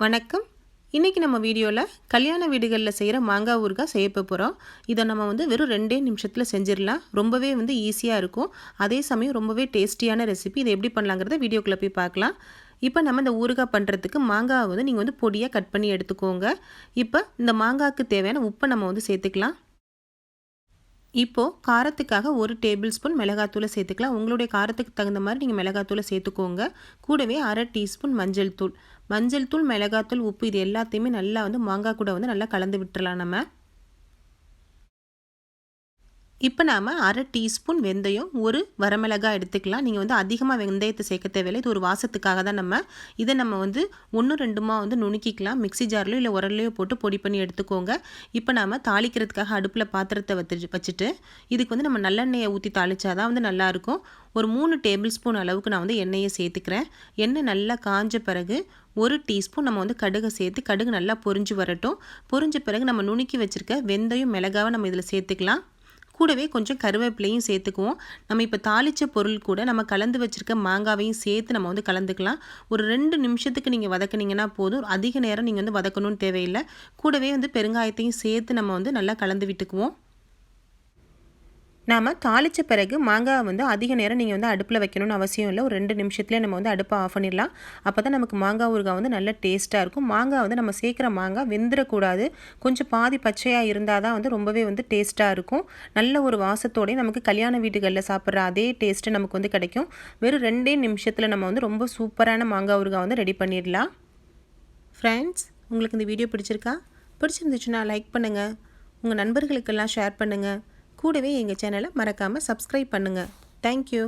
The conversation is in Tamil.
வணக்கம். இன்றைக்கி நம்ம வீடியோவில் கல்யாண வீடுகளில் செய்கிற மாங்காய் ஊறுகாய் செய்ய போகிறோம். இதை நம்ம வெறும் 2 நிமிஷத்தில் செஞ்சிடலாம். ரொம்பவே ஈஸியாக இருக்கும். அதே சமயம் ரொம்பவே டேஸ்டியான ரெசிபி. இதை எப்படி பண்ணலாங்கிறத வீடியோக்குள்ளே போய் பார்க்கலாம். இப்போ நம்ம இந்த ஊறுகாய் பண்ணுறதுக்கு மாங்காய் நீங்கள் பொடியாக கட் பண்ணி எடுத்துக்கோங்க. இப்போ இந்த மாங்காய்க்கு தேவையான உப்பை நம்ம சேர்த்துக்கலாம். இப்போது காரத்துக்காக 1 டேபிள் ஸ்பூன் மிளகாத்தூளை சேர்த்துக்கலாம். உங்களுடைய காரத்துக்கு தகுந்த மாதிரி நீங்கள் மிளகாத்தூளை சேர்த்துக்கோங்க. கூடவே 1/2 டீஸ்பூன் மஞ்சள் தூள், மிளகாத்தூள், உப்பு இது எல்லாத்தையுமே நல்லா மாங்காய் கூட நல்லா கலந்து விட்டுறலாம் நம்ம. இப்போ நாம் 1/2 டீஸ்பூன் வெந்தயம், 1 வரமிளகாய் எடுத்துக்கலாம். நீங்கள் அதிகமாக வெந்தயத்தை சேர்க்க தேவையில்லை. இது ஒரு வாசத்துக்காக தான் இதை நம்ம 1 2மா நுணுக்கிக்கலாம். மிக்ஸி ஜார்லையோ இல்லை உரல்லையோ போட்டு பொடி பண்ணி எடுத்துக்கோங்க. இப்போ நாம் தாளிக்கிறதுக்காக அடுப்பில் பாத்திரத்தை வச்சுட்டு இதுக்கு நம்ம நல்லெண்ணெயை ஊற்றி தாளிச்சாதான் நல்லாயிருக்கும். ஒரு 3 டேபிள் ஸ்பூன் அளவுக்கு நான் எண்ணெயை சேர்த்துக்கிறேன். எண்ணெய் நல்லா காஞ்ச பிறகு 1 டீஸ்பூன் நம்ம கடுகை சேர்த்து கடுகு நல்லா பொரிஞ்சு வரட்டும். பொரிஞ்ச பிறகு நம்ம நுணுக்கி வச்சுருக்க வெந்தயம், மிளகாவை நம்ம இதில் சேர்த்துக்கலாம். கூடவே கொஞ்சம் கருவேப்பிலையும் சேர்த்துக்குவோம். நம்ம இப்போ தாளித்த பொருள் கூட நம்ம கலந்து வச்சுருக்க மாங்காவையும் சேர்த்து நம்ம கலந்துக்கலாம். ஒரு 2 நிமிஷத்துக்கு நீங்கள் வதக்குனீங்கன்னா போதும். அதிக நேரம் நீங்கள் வதக்கணும்னு தேவையில்லை. கூடவே பெருங்காயத்தையும் சேர்த்து நம்ம நல்லா கலந்து விட்டுக்குவோம். நாம் தாளித்த பிறகு மாங்காய் அதிக நேரம் நீங்கள் அடுப்பில் வைக்கணும்னு அவசியம் இல்லை. ஒரு 2 நிமிஷத்துலேயே நம்ம அடுப்பை ஆஃப் பண்ணிடலாம். அப்போ தான் நமக்கு மாங்காய் ஊறுகாய் நல்ல டேஸ்ட்டாக இருக்கும். மாங்காய் நம்ம சேர்க்குற மாங்காய் வெந்துடக்கூடாது. கொஞ்சம் பாதி பச்சையாக இருந்தால் தான் ரொம்பவே டேஸ்ட்டாக இருக்கும். நல்ல ஒரு வாசத்தோடய நமக்கு கல்யாண வீடுகளில் சாப்பிட்ற அதே டேஸ்ட்டு நமக்கு கிடைக்கும். வெறும் 2 நிமிஷத்தில் நம்ம ரொம்ப சூப்பரான மாங்காய் ஊறுகாய் ரெடி பண்ணிடலாம். ஃப்ரெண்ட்ஸ், உங்களுக்கு இந்த வீடியோ பிடிச்சிருந்துச்சுன்னா லைக் பண்ணுங்கள். உங்கள் நண்பர்களுக்கெல்லாம் ஷேர் பண்ணுங்கள். கூடவே எங்கள் சேனலை மறக்காமல் சப்ஸ்கிரைப் பண்ணுங்கள். தேங்க்யூ.